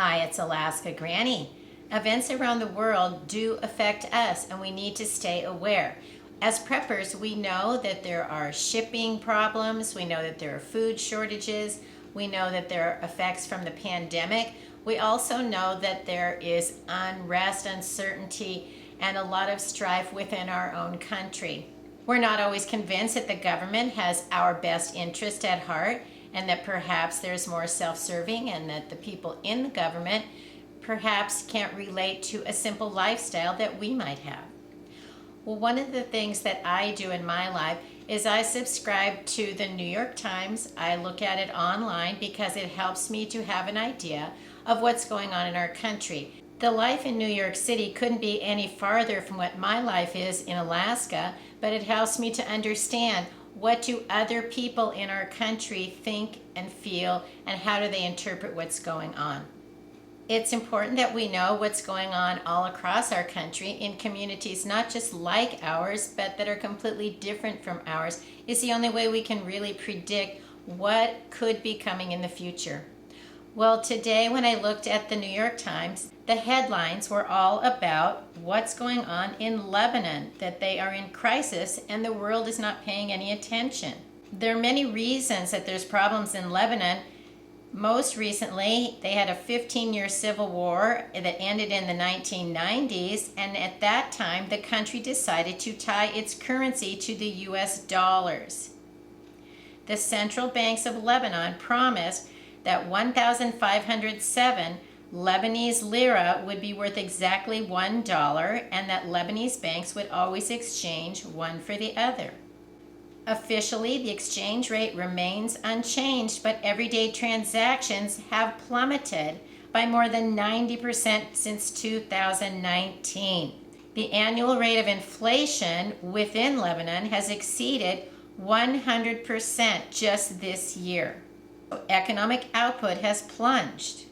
Hi, it's Alaska Granny. Events around the world do affect us, and we need to stay aware. As preppers, we know that there are shipping problems, we know that there are food shortages, we know that there are effects from the pandemic. We also know that there is unrest, uncertainty, and a lot of strife within our own country. We're not always convinced that the government has our best interest at heart, and that perhaps there's more self-serving, and that the people in the government perhaps can't relate to a simple lifestyle that we might have. Well, one of the things that I do in my life is I subscribe to the New York Times. I look at it online because it helps me to have an idea of what's going on in our country. The life in New York City couldn't be any farther from what my life is in Alaska, but it helps me to understand what do other people in our country think and feel, and how do they interpret what's going on. It's important that we know what's going on all across our country in communities not just like ours, but that are completely different from ours. It's the only way we can really predict what could be coming in the future. Well, today when I looked at the New York Times, the headlines were all about what's going on in Lebanon, that they are in crisis and the world is not paying any attention. There are many reasons that there's problems in Lebanon. Most recently, they had a 15-year civil war that ended in the 1990s, and at that time, the country decided to tie its currency to the US dollars. The central banks of Lebanon promised that 1,507 Lebanese lira would be worth exactly $1, and that Lebanese banks would always exchange one for the other. Officially, the exchange rate remains unchanged, but everyday transactions have plummeted by more than 90% since 2019. The annual rate of inflation within Lebanon has exceeded 100% just this year. Economic output has plunged.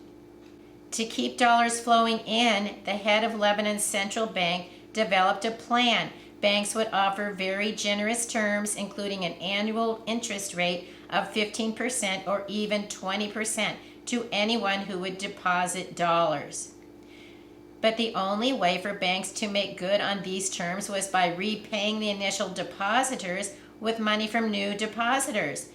To keep dollars flowing in, the head of Lebanon's central bank developed a plan. Banks would offer very generous terms, including an annual interest rate of 15% or even 20% to anyone who would deposit dollars. But the only way for banks to make good on these terms was by repaying the initial depositors with money from new depositors.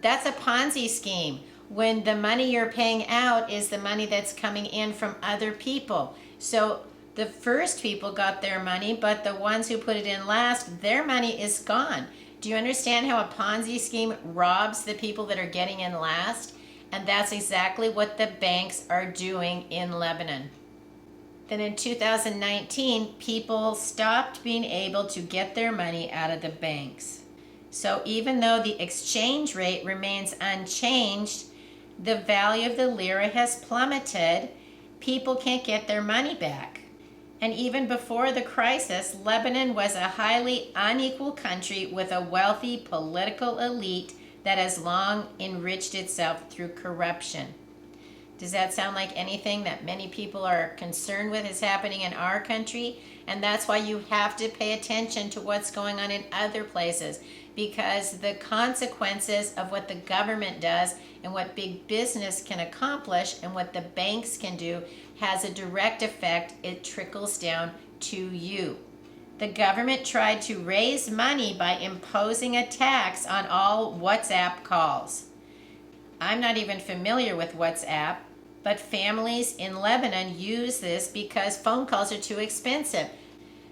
That's a Ponzi scheme, when the money you're paying out is the money that's coming in from other people. So the first people got their money, but the ones who put it in last, their money is gone. Do you understand how a Ponzi scheme robs the people that are getting in last? And that's exactly what the banks are doing in Lebanon. Then in 2019, people stopped being able to get their money out of the banks. So even though the exchange rate remains unchanged, the value of the lira has plummeted. People can't get their money back. And even before the crisis, Lebanon was a highly unequal country with a wealthy political elite that has long enriched itself through corruption. Does that sound like anything that many people are concerned with is happening in our country? And that's why you have to pay attention to what's going on in other places, because the consequences of what the government does and what big business can accomplish and what the banks can do has a direct effect. It trickles down to you. The government tried to raise money by imposing a tax on all WhatsApp calls. I'm not even familiar with WhatsApp, but families in Lebanon use this because phone calls are too expensive.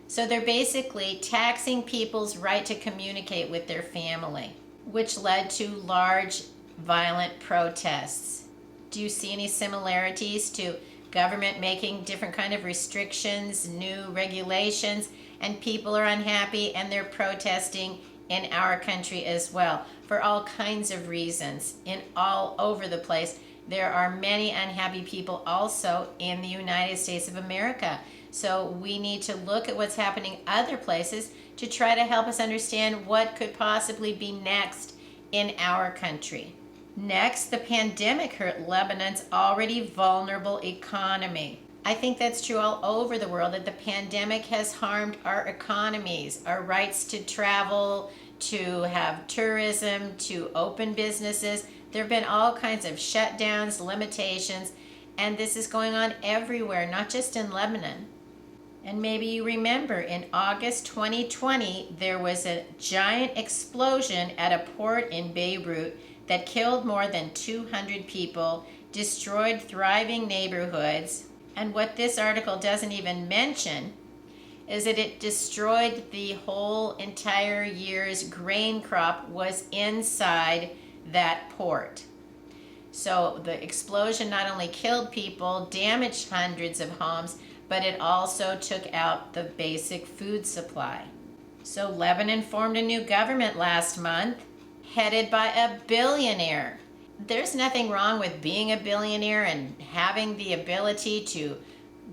So they're basically taxing people's right to communicate with their family, which led to large violent protests. Do you see any similarities to government making different kind of restrictions, new regulations, and people are unhappy and they're protesting in our country as well for all kinds of reasons in all over the place? There are many unhappy people also in the United States of America. So we need to look at what's happening other places to try to help us understand what could possibly be next in our country. Next, the pandemic hurt Lebanon's already vulnerable economy. I think that's true all over the world, that the pandemic has harmed our economies, our rights to travel, to have tourism, to open businesses. There have been all kinds of shutdowns, limitations, And this is going on everywhere, not just in Lebanon. And maybe you remember in August 2020, there was a giant explosion at a port in Beirut that killed more than 200 people, destroyed thriving neighborhoods. And what this article doesn't even mention is that it destroyed the whole entire year's grain crop was inside that port. So the explosion not only killed people, damaged hundreds of homes, but it also took out the basic food supply. So Lebanon formed a new government last month, headed by a billionaire. There's nothing wrong with being a billionaire and having the ability to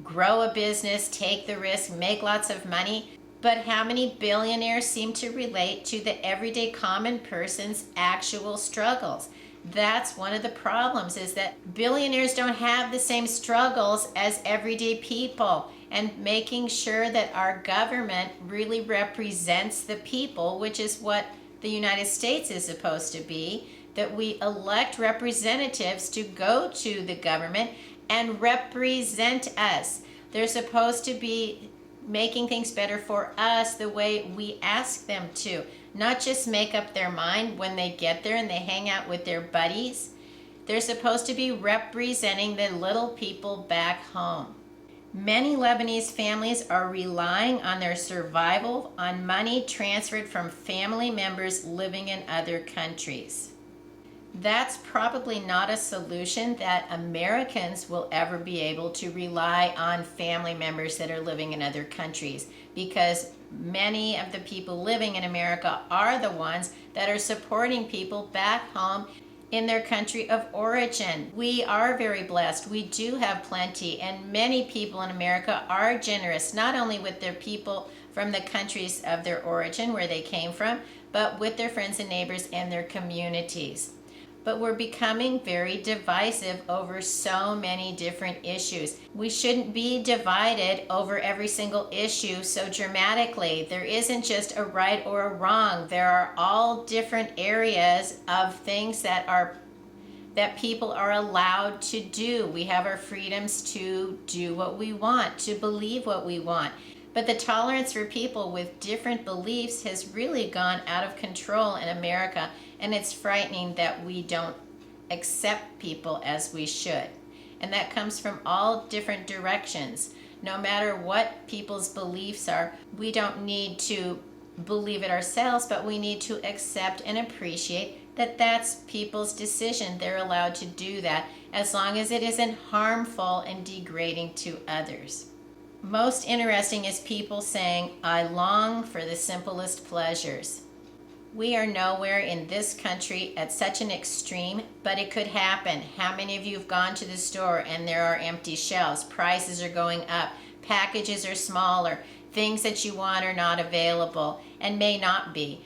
grow a business, take the risk, make lots of money. But how many billionaires seem to relate to the everyday common person's actual struggles? That's one of the problems, is that billionaires don't have the same struggles as everyday people. And making sure that our government really represents the people, which is what the United States is supposed to be, that we elect representatives to go to the government and represent us. They're supposed to be making things better for us the way we ask them to, not just make up their mind when they get there and they hang out with their buddies. They're supposed to be representing the little people back home. Many Lebanese families are relying on their survival on money transferred from family members living in other countries. That's probably not a solution that Americans will ever be able to rely on family members that are living in other countries, because many of the people living in America are the ones that are supporting people back home in their country of origin. We are very blessed. We do have plenty, and many people in America are generous, not only with their people from the countries of their origin, where they came from, but with their friends and neighbors and their communities. But we're becoming very divisive over so many different issues. We shouldn't be divided over every single issue so dramatically. There isn't just a right or a wrong. There are all different areas of things that people are allowed to do. We have our freedoms to do what we want, to believe what we want. But the tolerance for people with different beliefs has really gone out of control in America, and it's frightening that we don't accept people as we should. And that comes from all different directions. No matter what people's beliefs are, we don't need to believe it ourselves, but we need to accept and appreciate that that's people's decision. They're allowed to do that as long as it isn't harmful and degrading to others. Most interesting is people saying, "I long for the simplest pleasures." We are nowhere in this country at such an extreme, but it could happen. How many of you have gone to the store and there are empty shelves? Prices are going up. Packages are smaller. Things that you want are not available and may not be.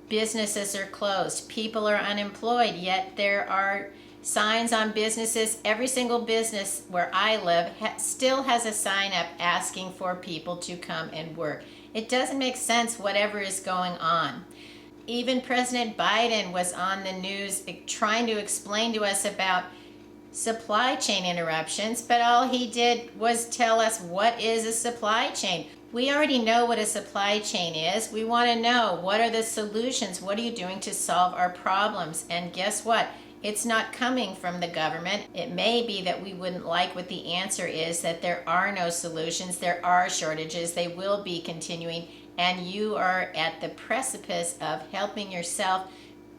Businesses are closed. People are unemployed, yet there are signs on businesses. Every single business where I live still has a sign up asking for people to come and work. It doesn't make sense, whatever is going on. Even President Biden was on the news trying to explain to us about supply chain interruptions, but all he did was tell us what is a supply chain. We already know what a supply chain is. We want to know, what are the solutions? What are you doing to solve our problems? And guess what? It's not coming from the government. It may be that we wouldn't like what the answer is, that there are no solutions, there are shortages, they will be continuing, and you are at the precipice of helping yourself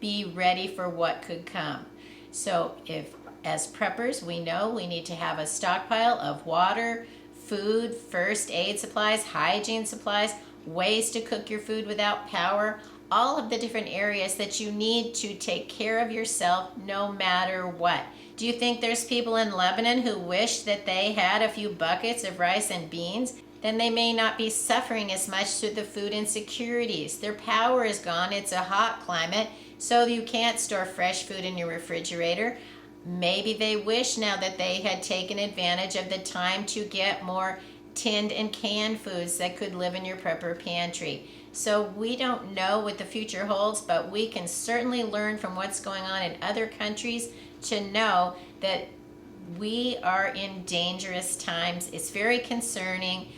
be ready for what could come. So if, as preppers, we know we need to have a stockpile of water, food, first aid supplies, hygiene supplies, ways to cook your food without power, all of the different areas that you need to take care of yourself no matter what. Do you think there's people in Lebanon who wish that they had a few buckets of rice and beans? Then they may not be suffering as much through the food insecurities. Their power is gone. It's a hot climate, so you can't store fresh food in your refrigerator. Maybe they wish now that they had taken advantage of the time to get more tinned and canned foods that could live in your prepper pantry. So we don't know what the future holds, but we can certainly learn from what's going on in other countries to know that We are in dangerous times. It's very concerning.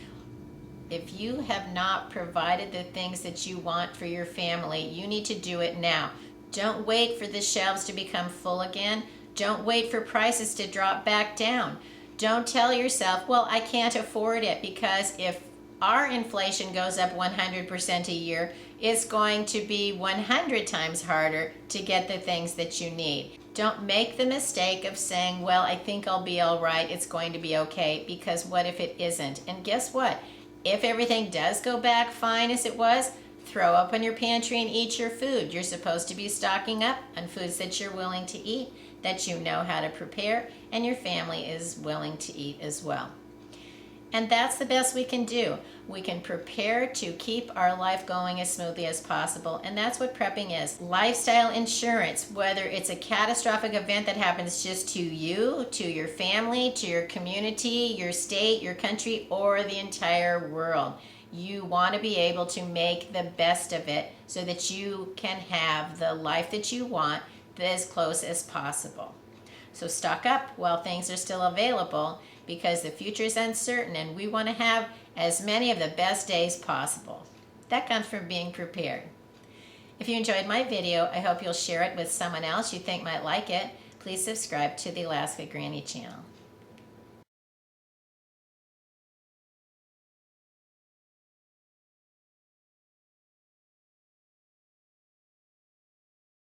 If you have not provided the things that you want for your family, you need to do it now. Don't wait for the shelves to become full again. Don't wait for prices to drop back down. Don't tell yourself, well, I can't afford it, because if our inflation goes up 100% a year, it's going to be 100 times harder to get the things that you need. Don't make the mistake of saying, well, I think I'll be all right, it's going to be okay, because what if it isn't? And guess what? If everything does go back fine as it was, throw up in your pantry and eat your food. You're supposed to be stocking up on foods that you're willing to eat, that you know how to prepare, and your family is willing to eat as well. And that's the best we can do. We can prepare to keep our life going as smoothly as possible, and that's what prepping is. Lifestyle insurance, whether it's a catastrophic event that happens just to you, to your family, to your community, your state, your country, or the entire world. You want to be able to make the best of it so that you can have the life that you want as close as possible. So stock up while things are still available, because the future is uncertain and we want to have as many of the best days possible. That comes from being prepared. If you enjoyed my video, I hope you'll share it with someone else you think might like it. Please subscribe to the Alaska Granny channel.